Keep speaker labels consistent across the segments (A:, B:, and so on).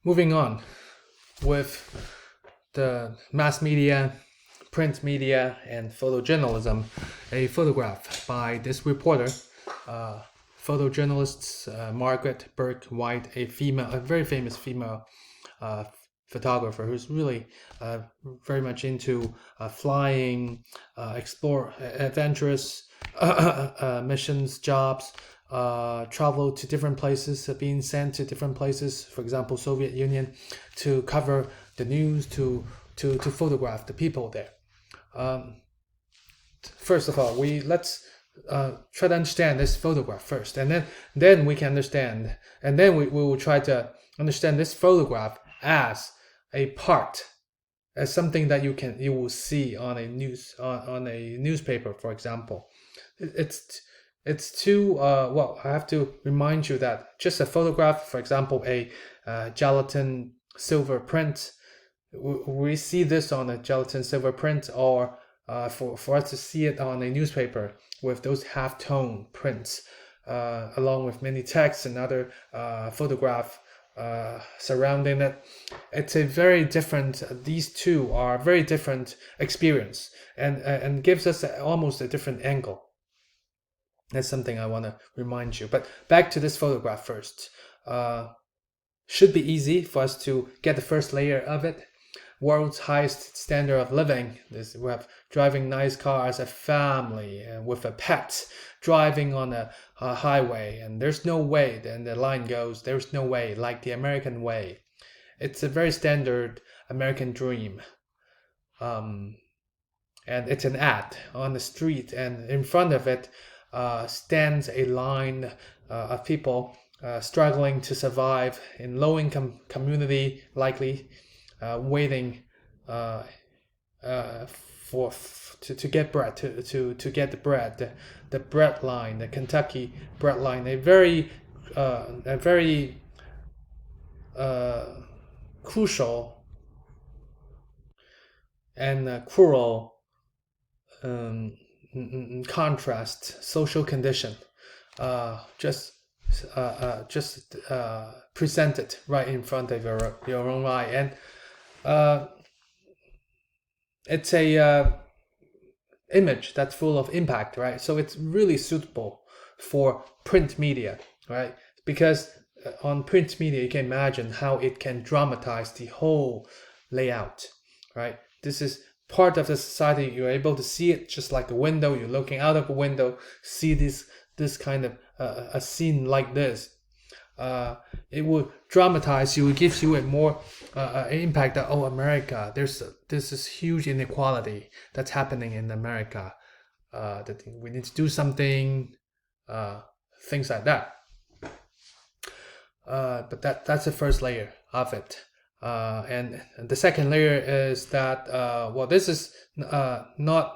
A: Moving on with the mass media, print media, and photojournalism, a photograph by this reporter, photojournalist Margaret Burke White, a very famous female uh, photographer who's really very much into flying, explore adventurous missions, jobs, travel to different places, being sent to different places, for example, Soviet Union, to cover the news, to photograph the people there. First of all, let's try to understand this photograph first, and then we can understand, and then we will try to understand this photograph as a part, as something that you will see on a newspaper, for example. It's too well. I have to remind you that just a photograph, for example, a gelatin silver print, we see this on a gelatin silver print, or for us to see it on a newspaper with those half-tone prints, along with many texts and other photograph surrounding it. It's a very different. These two are very different experience, and gives us almost a different angle. That's something I want to remind you. But back to this photograph first. Should be easy for us to get the first layer of it. World's highest standard of living. We have driving nice cars, a family with a pet, driving on a highway, and there's no way, then the line goes, there's no way, like the American way. It's a very standard American dream. And it's an ad on the street, and in front of it stands a line of people struggling to survive in low-income community, likely waiting to get bread, to get the bread, the bread line, the Kentucky bread line, a very crucial and cruel contrast social condition, just presented right in front of your own eye, and it's a image that's full of impact, right? So it's really suitable for print media, right? Because on print media, you can imagine how it can dramatize the whole layout, right? This is part of the society. You're able to see it just like a window. You're looking out of a window, see this kind of a scene like this. It will dramatize you. It gives you a more impact that, oh, America, there's this huge inequality that's happening in America. That we need to do something, things like that. But that's the first layer of it. And the second layer is that this is not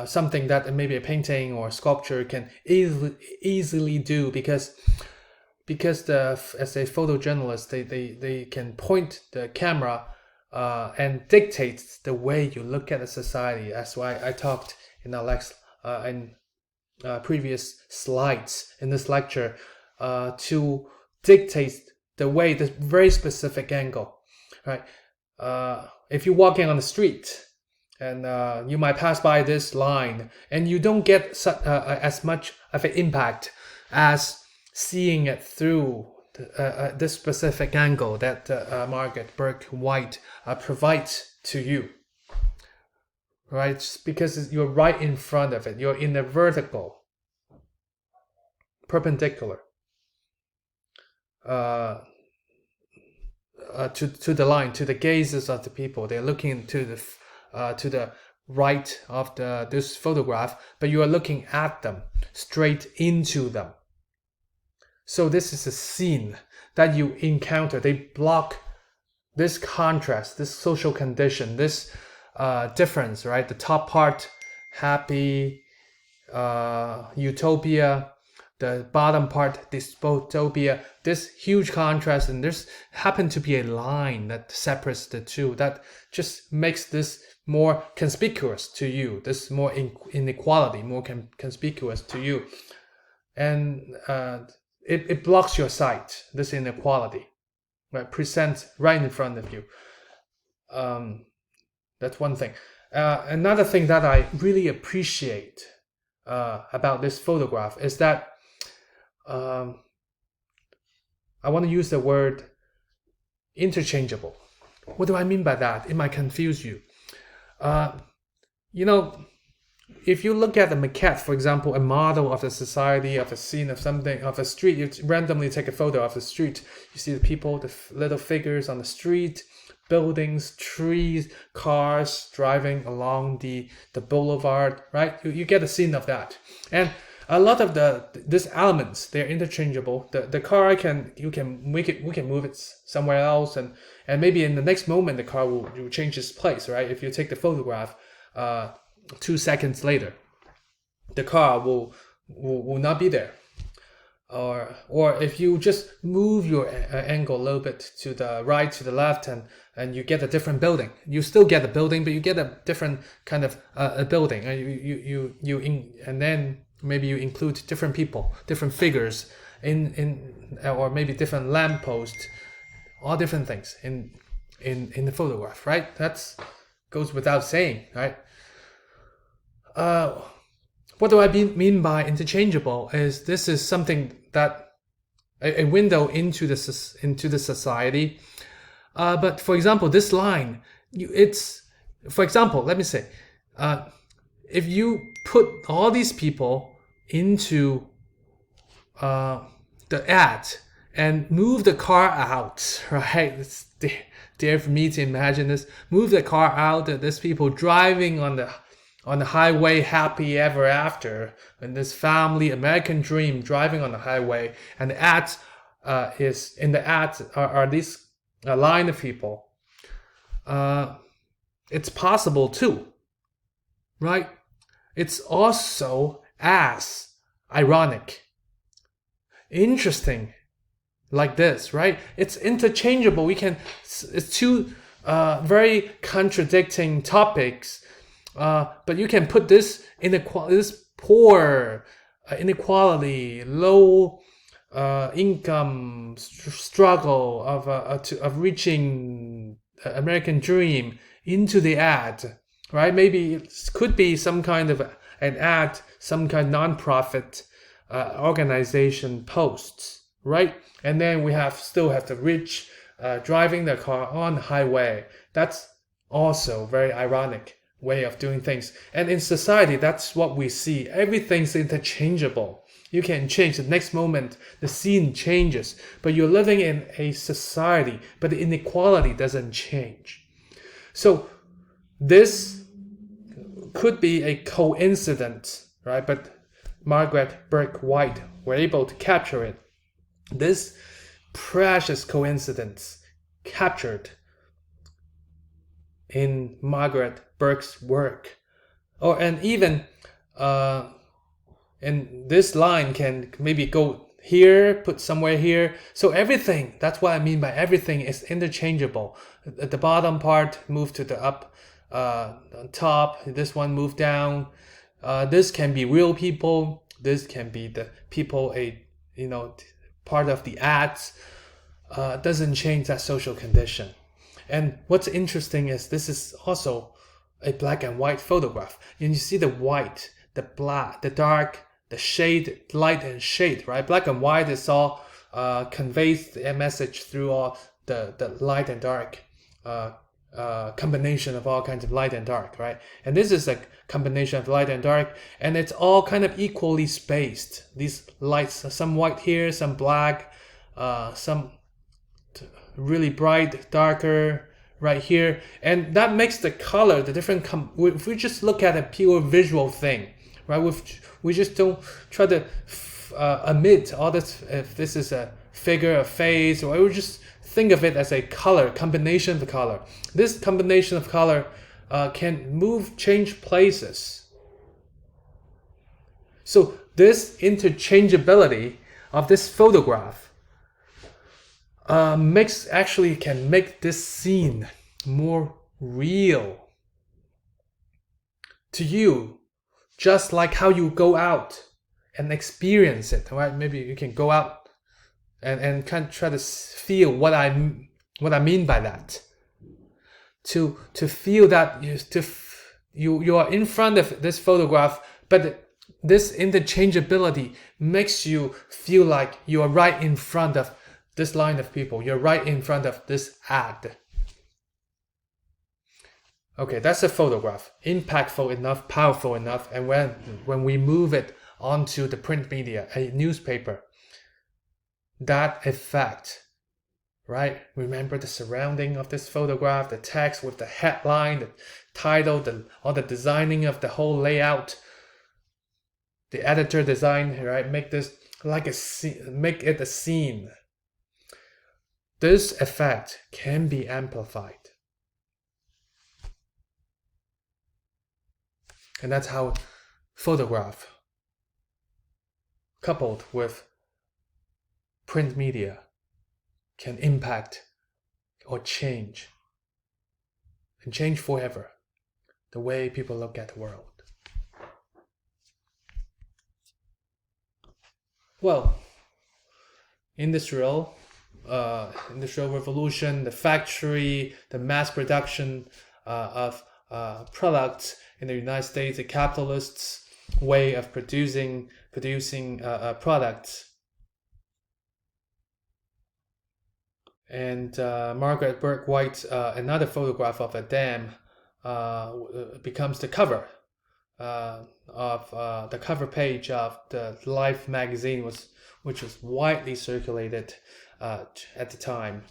A: something that maybe a painting or sculpture can easily do, because as a photojournalist, they can point the camera and dictate the way you look at a society. That's why I talked in previous slides in this lecture, to dictate the way, the very specific angle, right? If you're walking on the street and you might pass by this line, and you don't get as much of an impact as seeing it through this specific angle that Margaret Burke White provides to you, right? Because you're right in front of it. You're in a vertical, perpendicular to the line, to the gazes of the people. They're looking to the right of this photograph, but you are looking at them, straight into them. So this is a scene that you encounter. They block this contrast, this social condition, this difference, right? The top part, happy, utopia. The bottom part, dystopia. This huge contrast, and there's happened to be a line that separates the two, that just makes this more conspicuous to you. This more inequality, more conspicuous to you, and it blocks your sight, this inequality. right? Present right in front of you. That's one thing. Another thing that I really appreciate about this photograph is that I want to use the word interchangeable. What do I mean by that? It might confuse you. If you look at the maquette, for example, a model of the society, of a scene, of something, of a street, you randomly take a photo of the street. You see the people, the little figures on the street, buildings, trees, cars driving along the boulevard, right? You get a scene of that. And a lot of these elements, they're interchangeable. The car we can move it somewhere else, and maybe in the next moment the car will change its place, right? If you take the photograph 2 seconds later, the car will not be there. Or if you just move your angle a little bit to the right, to the left, and you get a different building. You still get a building, but you get a different kind of a building. And then maybe you include different people, different figures or maybe different lampposts, all different things in the photograph, right? That goes without saying, right? What do I mean by interchangeable is this is something that a window into the society. But for example, this line, let me say, if you put all these people into the ad and move the car out, right? It's dare for me to imagine this. Move the car out, there's people driving on the highway happy ever after, and this family American dream driving on the highway, and the ads are these a line of people. It's possible too, right? It's also as ironic, interesting, like this, right? It's interchangeable. It's two very contradicting topics. But you can put this poor inequality, low income struggle of reaching American dream into the ad, right? Maybe it could be some kind of an ad, some kind of non-profit organization posts, right? And then we still have the rich driving their car on the highway. That's also very ironic way of doing things. And in society, that's what we see. Everything's interchangeable. You can change the next moment, the scene changes, but you're living in a society, but the inequality doesn't change. So this could be a coincidence, right? But Margaret Burke-White were able to capture it. This precious coincidence captured in Margaret Burke's work. And even and this line can maybe go here, put somewhere here. So everything, that's what I mean by everything is interchangeable. At the bottom part, move to the up, on top, this one move down. This can be real people. This can be the people, part of the ads. Doesn't change that social condition. And what's interesting is this is also a black and white photograph. And you see the white, the black, the dark, the shade, light and shade, right? Black and white is all conveys a message through all the light and dark combination of all kinds of light and dark, right? And this is a combination of light and dark, and it's all kind of equally spaced. These lights, some white here, some black, some really bright, darker right here, and that makes the color, the different if we just look at a pure visual thing, right? We just don't try to omit all this, if this is a figure, a face, or we just think of it as a color, combination of the color. This combination of color can change places. So this interchangeability of this photograph can make this scene more real to you, just like how you go out and experience it, right? Maybe you can go out and kind of try to feel what I mean by that. To feel that you are in front of this photograph, but this interchangeability makes you feel like you are right in front of this line of people. You're right in front of this ad. Okay, that's a photograph. Impactful enough, powerful enough, and when we move it onto the print media, a newspaper, that effect, right? Remember the surrounding of this photograph, the text with the headline, the title, all the designing of the whole layout, the editor design, right? Make this like a scene, make it a scene. This effect can be amplified. And that's how photograph coupled with print media can impact or change, and change forever, the way people look at the world. Well, industrial revolution, the factory, the mass production of products in the United States, the capitalists' way of producing products. And Margaret Burke White, another photograph of a dam, becomes the cover of the cover page of the Life magazine, which was widely circulated at the time.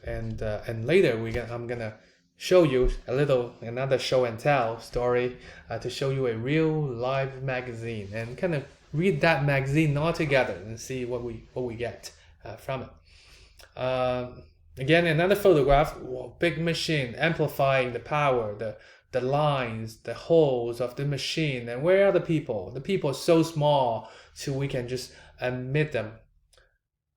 A: And later I'm gonna show you another show and tell story to show you a real live magazine, and kind of read that magazine all together and see what we get from it. Again, another photograph, big machine amplifying the power, the lines, the holes of the machine. And where are the people? The people are so small, so we can just emit them.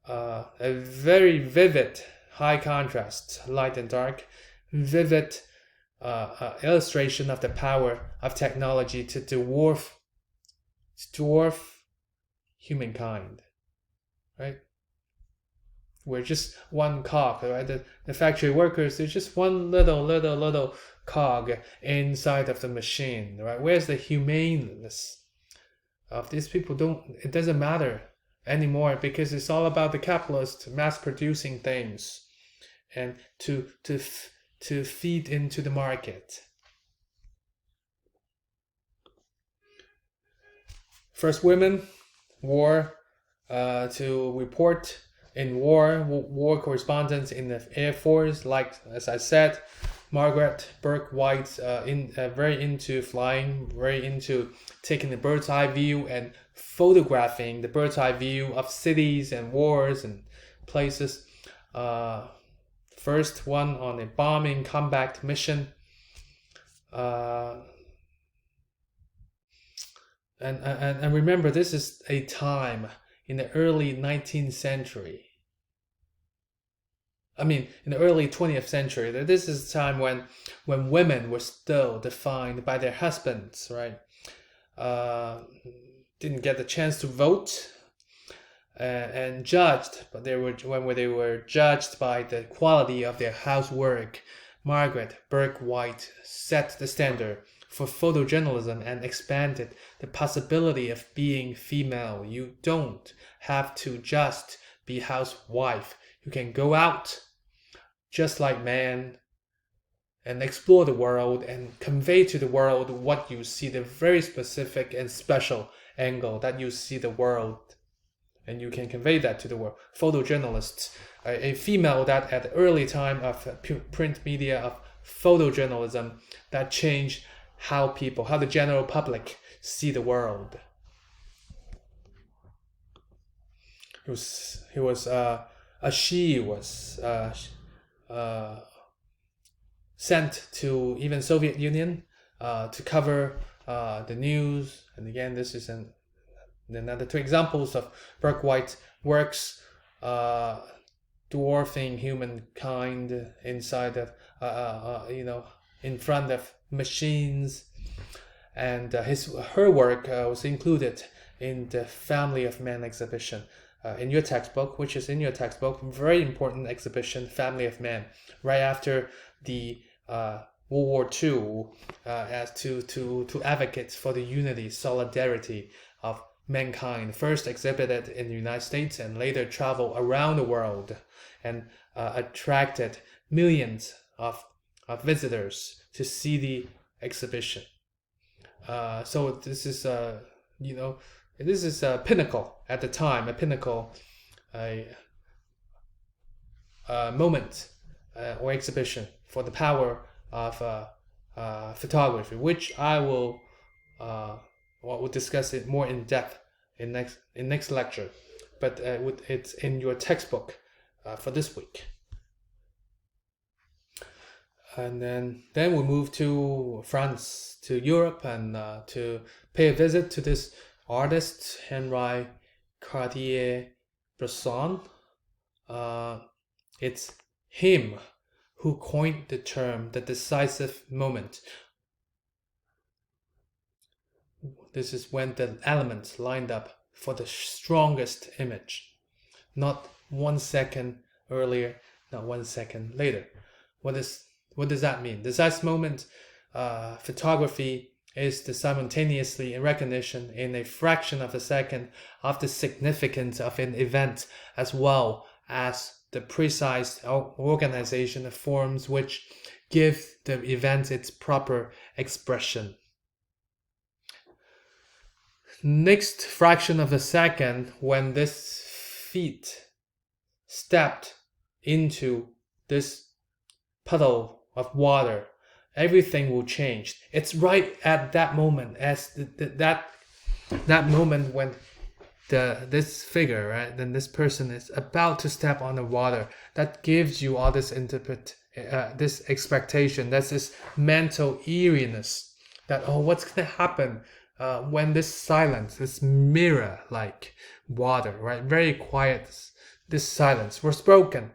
A: A very vivid, high contrast, light and dark, vivid illustration of the power of technology to dwarf humankind, right? We're just one cog, right? The factory workers, they're just one little cog inside of the machine, right? Where's the humaneness of these people? It doesn't matter anymore, because it's all about the capitalist mass producing things and to feed into the market. First women wore to report in war correspondents in the Air Force, like, as I said, Margaret Burke White, very into flying, very into taking the bird's eye view and photographing the bird's eye view of cities and wars and places. First one on a bombing combat mission. And remember, this is a time in the early 19th century. In the early 20th century. This is a time when women were still defined by their husbands, right? Didn't get the chance to vote and judged, but they were judged by the quality of their housework. Margaret Burke White set the standard for photojournalism and expanded the possibility of being female. You don't have to just be housewife. You can go out just like man and explore the world and convey to the world what you see, the very specific and special angle that you see the world, and you can convey that to the world. Photojournalists, a female that at the early time of print media, of photojournalism, that changed how the general public see the world. She was sent to even Soviet Union to cover the news. And again, this is another two examples of Burke White's works dwarfing humankind inside of in front of machines. And her work was included in the Family of Man exhibition in your textbook, which is in your textbook, very important exhibition, Family of Man, right after the World War II, as to advocate for the unity, solidarity of mankind, first exhibited in the United States and later traveled around the world and attracted millions of visitors to see the exhibition. So this is this is a pinnacle at the time, a pinnacle moment or exhibition for the power of photography, which I will we'll discuss it more in depth in next lecture. But it's in your textbook for this week. And then we move to France, to Europe, and to pay a visit to this artist, Henri Cartier-Bresson. It's him who coined the term the decisive moment. This is when the elements lined up for the strongest image, not 1 second earlier, not 1 second later. What does that mean? Decisive moment photography is the simultaneously recognition in a fraction of a second of the significance of an event, as well as the precise organization of forms which give the event its proper expression. Next fraction of a second, when this feet stepped into this puddle of water, everything will change. It's right at that moment, as that moment when this figure, right, then this person is about to step on the water, that gives you all this this expectation, that's this mental eeriness that, oh, what's gonna happen when this silence, this mirror-like water, right, very quiet, this silence was broken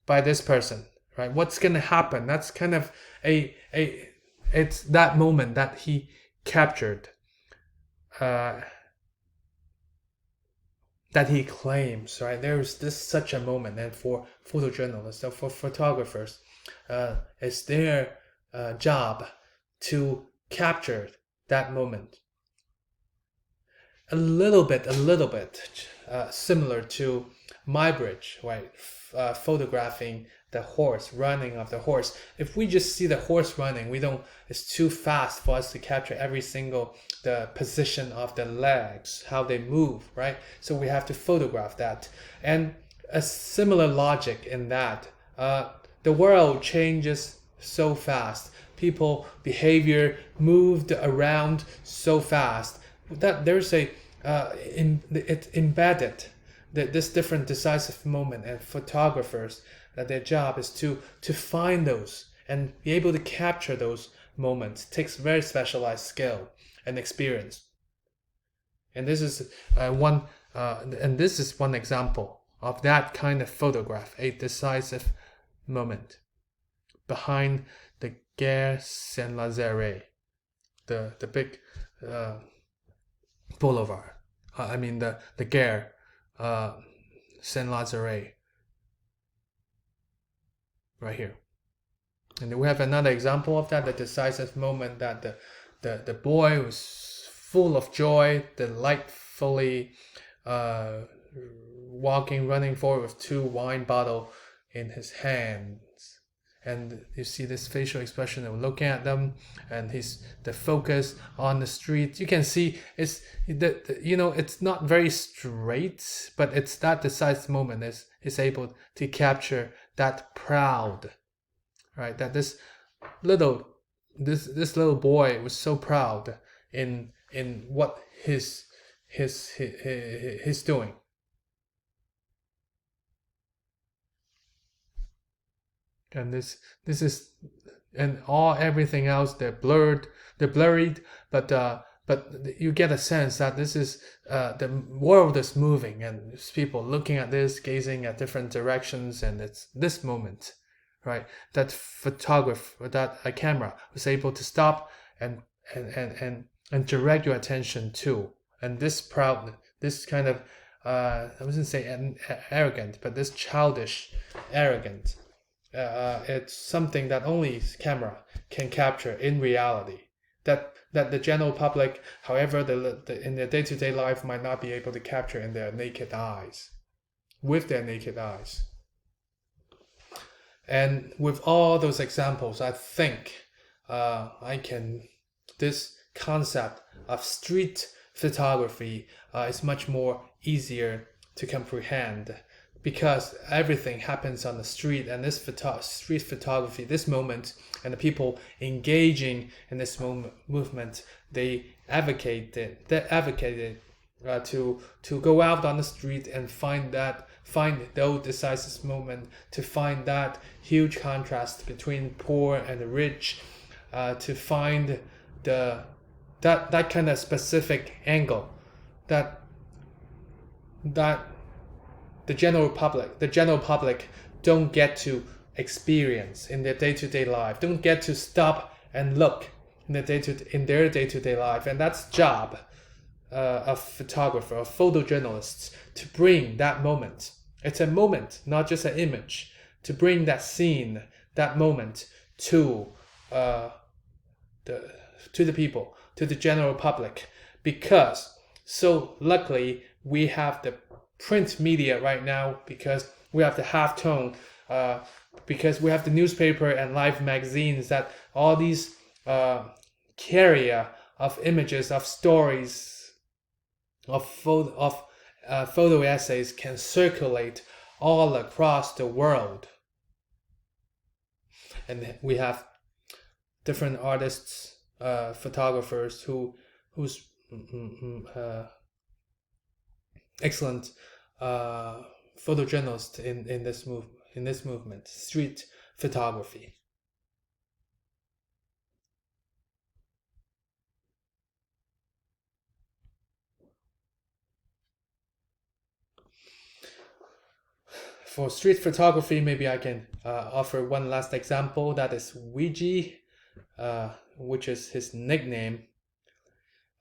A: by this person, right? What's gonna happen? That's kind of it's that moment that he captured, that he claims, right? There's such a moment, and for photojournalists, so for photographers, it's their job to capture that moment. A little bit similar to Muybridge, right? Photographing the horse, running of the horse. If we just see the horse running, it's too fast for us to capture every single, the position of the legs, how they move, right? So we have to photograph that. And a similar logic in that, the world changes so fast. People behavior moved around so fast that there's it's embedded, this different decisive moment, and photographers, that their job is to find those and be able to capture those moments. It takes very specialized skill and experience. And this is one example of that kind of photograph, a decisive moment behind the Gare Saint-Lazare, the big boulevard. The Gare Saint-Lazare, right here. And we have another example of that, the decisive moment that the boy was full of joy, delightfully running forward with 2 wine bottles in his hands. And you see this facial expression of looking at them, and the focus on the street. You can see it's it's not very straight, but it's that decisive moment is able to capture that proud, right? That this little boy was so proud in what he's doing. And this is, and everything else, they're blurred, but you get a sense that this is the world is moving, and there's people looking at this, gazing at different directions, and it's this moment, right? That a camera was able to stop and direct your attention to, and this kind of I wouldn't say arrogant, but this childish arrogant. It's something that only camera can capture in reality. That the general public, however, in their day-to-day life, might not be able to capture in their naked eyes, with their naked eyes. And with all those examples, I think this concept of street photography is much more easier to comprehend, because everything happens on the street, and this street photography, this moment, and the people engaging in this movement, they advocated to go out on the street and find those decisive moment, to find that huge contrast between poor and the rich, to find that kind of specific angle that the general public don't get to experience in their day-to-day life, don't get to stop and look in their day-to-day life. And that's job of photographer, of photojournalists, to bring that moment. It's a moment, not just an image, to bring that scene, that moment to the people, to the general public. Because so luckily we have the print media right now, because we have the halftone, because we have the newspaper and live magazines, that all these carrier of images, of stories, of photo essays can circulate all across the world. And we have different artists, photographers who's excellent photojournalists in this movement, street photography. For street photography, maybe I can offer one last example. That is Ouija, which is his nickname,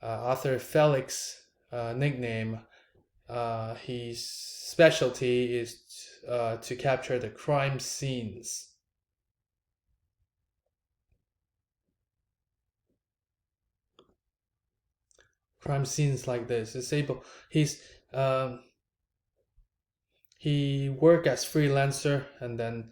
A: Arthur Felix nickname. His specialty is to capture the crime scenes. Crime scenes like this. He worked as freelancer and then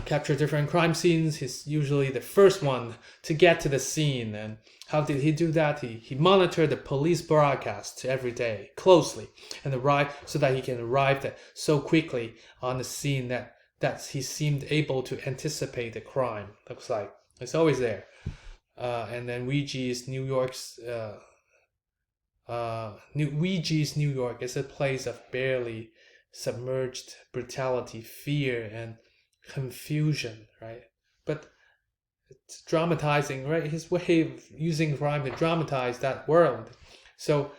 A: capture different crime scenes. He's usually the first one to get to the scene. And how did he do that? He monitored the police broadcasts every day closely, and so that he can arrive so quickly on the scene that he seemed able to anticipate the crime. Looks like it's always there. And then Ouija's New York is a place of barely submerged brutality, fear, and confusion, right? But it's dramatizing, right? His way of using crime to dramatize that world. So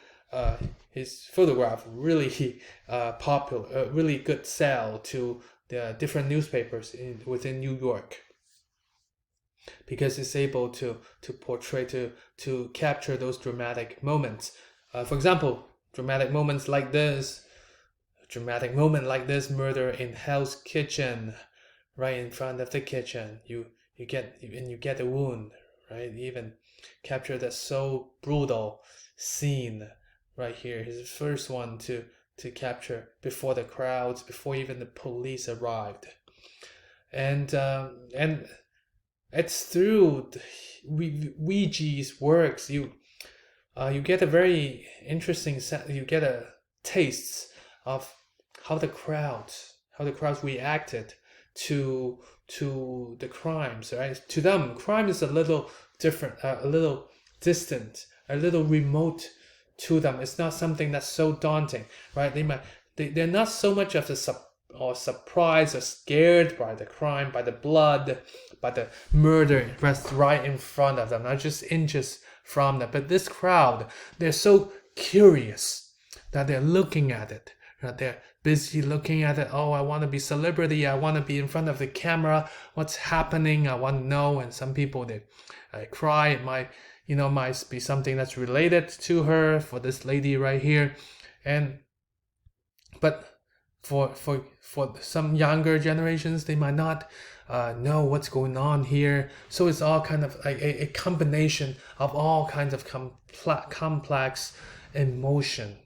A: his photograph really popular, really good sell to the different newspapers within New York, because it's able to portray, to capture those dramatic moments. For example, dramatic moments like this. Dramatic moment like this: murder in Hell's Kitchen, right in front of the kitchen. You get a wound, right? Even capture that so brutal scene right here. He's the first one to capture before the crowds, before even the police arrived. And it's through Ouija's works you get a very interesting you get a taste of how the crowds reacted to the crimes, right? To them, crime is a little different, a little distant, a little remote to them. It's not something that's so daunting, right? They're not so much of surprised or scared by the crime, by the blood, by the murder right in front of them, not just inches from them. But this crowd, they're so curious that they're looking at it. They're busy looking at it. Oh, I want to be celebrity. I want to be in front of the camera. What's happening? I want to know. And some people, they cry. It might be something that's related to her, for this lady right here. And But for some younger generations, they might not know what's going on here. So it's all kind of like a combination of all kinds of complex emotion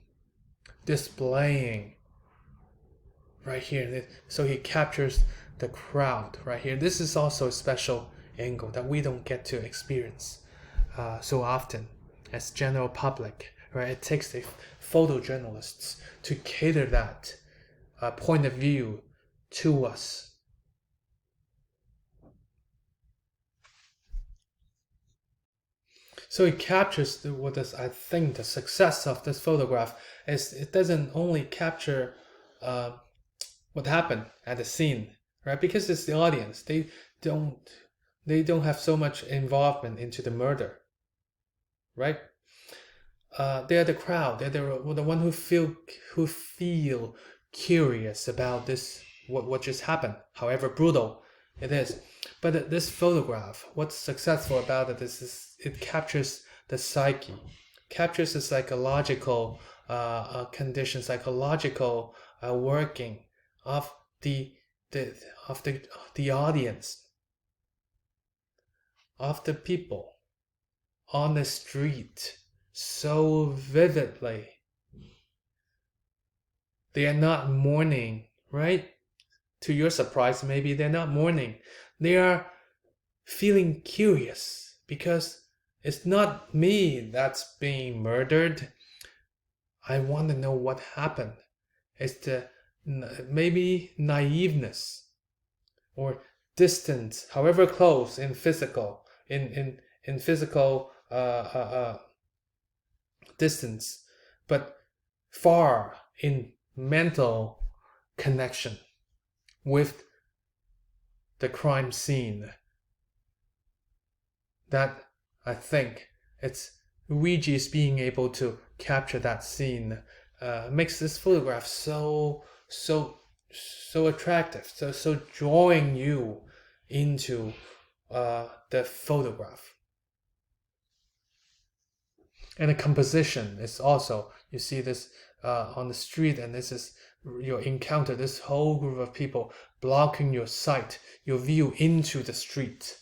A: displaying right here. So he captures the crowd right here. This is also a special angle that we don't get to experience so often as general public, right? It takes the photojournalists to cater that point of view to us. So it captures what is, I think, the success of this photograph is it doesn't only capture uh, what happened at the scene, right? Because it's the audience. Don't they don't have so much involvement into the murder, right? They're the crowd. They're the one who feel curious about this what just happened, however brutal it is. But this photograph, what's successful about it is it captures the psyche, captures the psychological condition, psychological working of the of the audience, of the people on the street so vividly. They are not mourning, right? To your surprise, maybe they're not mourning. They are feeling curious because it's not me that's being murdered. I want to know what happened. It's the maybe naiveness or distance, however close in physical, in physical distance, but far in mental connection with the crime scene. That I think it's Luigi's being able to capture that scene makes this photograph so attractive, so drawing you into the photograph. And the composition is also, you see this on the street, and this is your encounter this whole group of people blocking your sight, your view into the street.